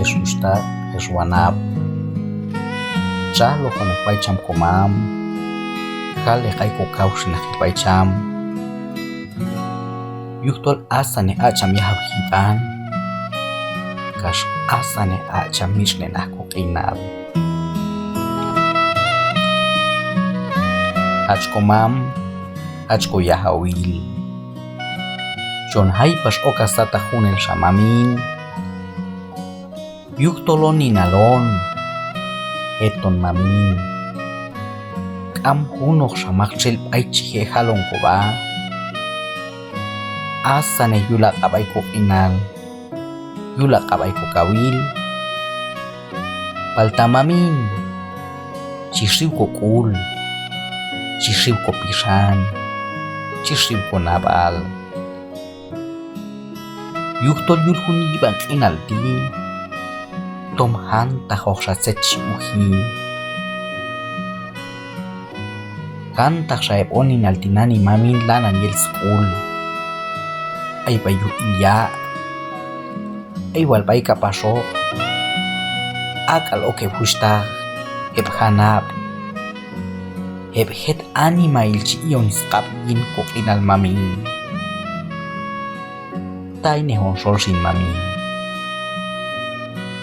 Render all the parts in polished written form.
Jesústa Jesuanab Chalo con paicham komam Kale kaiko kaushna paicham Yuktol asane acham yahawiban Kash asane acham mishne nako kinab Achkomam Achko yahawil John haipas okasata hunel shamamin Yuktolon ninalon Eton mamin Kam hunok shamakchel aichihe halon koba Asane yulak abay ko inal Yulak abay ko kawil Paltamamin Chisriw ko kul Chisriw ko pisan Chisriw ko nabal Yuktol yulhuni bang inaldi Tomhan tahok satsetsi uhi Kan tak saeb onin altinani mamin lanan yel skul Ay bayu iya Ay walbay kapasok Akal oke husta Heb hanap Heb het anima ilchi iyon skap yin kok inal mamin Tay nehon sol sin mamin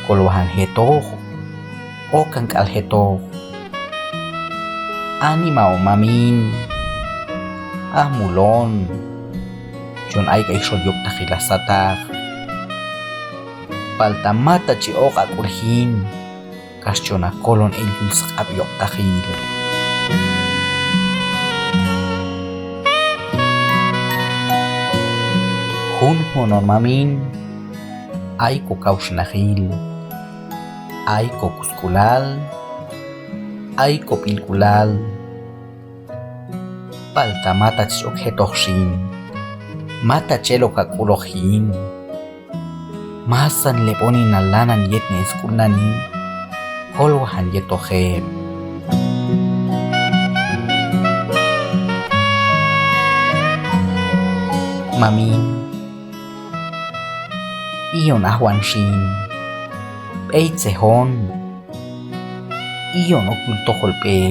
Kolohan heto O kangkal heto Anima o mamin mulon Jon ay kay solyok takilasatak Palta mata chi o kakulhin Kas jona kolon eljul skabyok takil Hun honon mamin Ay ko kausnahil Ay ko kuskulal Ay ko pilkulal Palta mata chok hetoxin Mata chelo kakulohin Masan leponin alanan yetne eskulnani Holwahan yetohem Mamin Iyon ahwan shin Peitzehon Iyon okulto holpe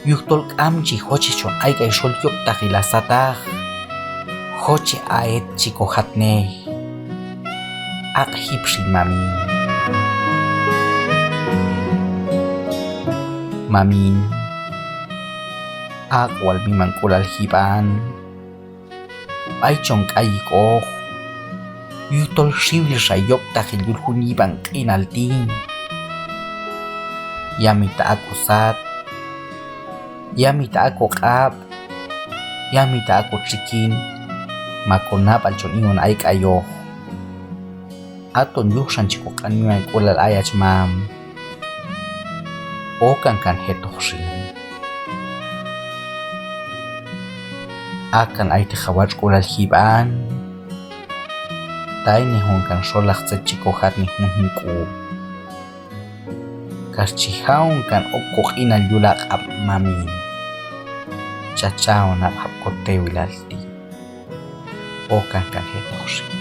Yuktol kamchi hochi chon ay kay solyok takilasatah Hochi aet chiko hatne Ak hipshin mamin Mamin Ak walbiman kulal hiban Ay chong kayiko Yuktol shiwil shayok takil yulhunibang kinalting Yamita ako sat Yamita ako kap Yamita ako chikin Makonap al chon iyon ay kayo Aton yukshan chiko kanyuan kulal ayach mam Okan kan hetoxin Akan ay tikhawach kulal hiban Tay nehon kan solak tse chiko hat ni hunhiku Kas chihaon kan okok inal yulak ab mamin Chachao na hapkote wilalti Okan kan hetoxin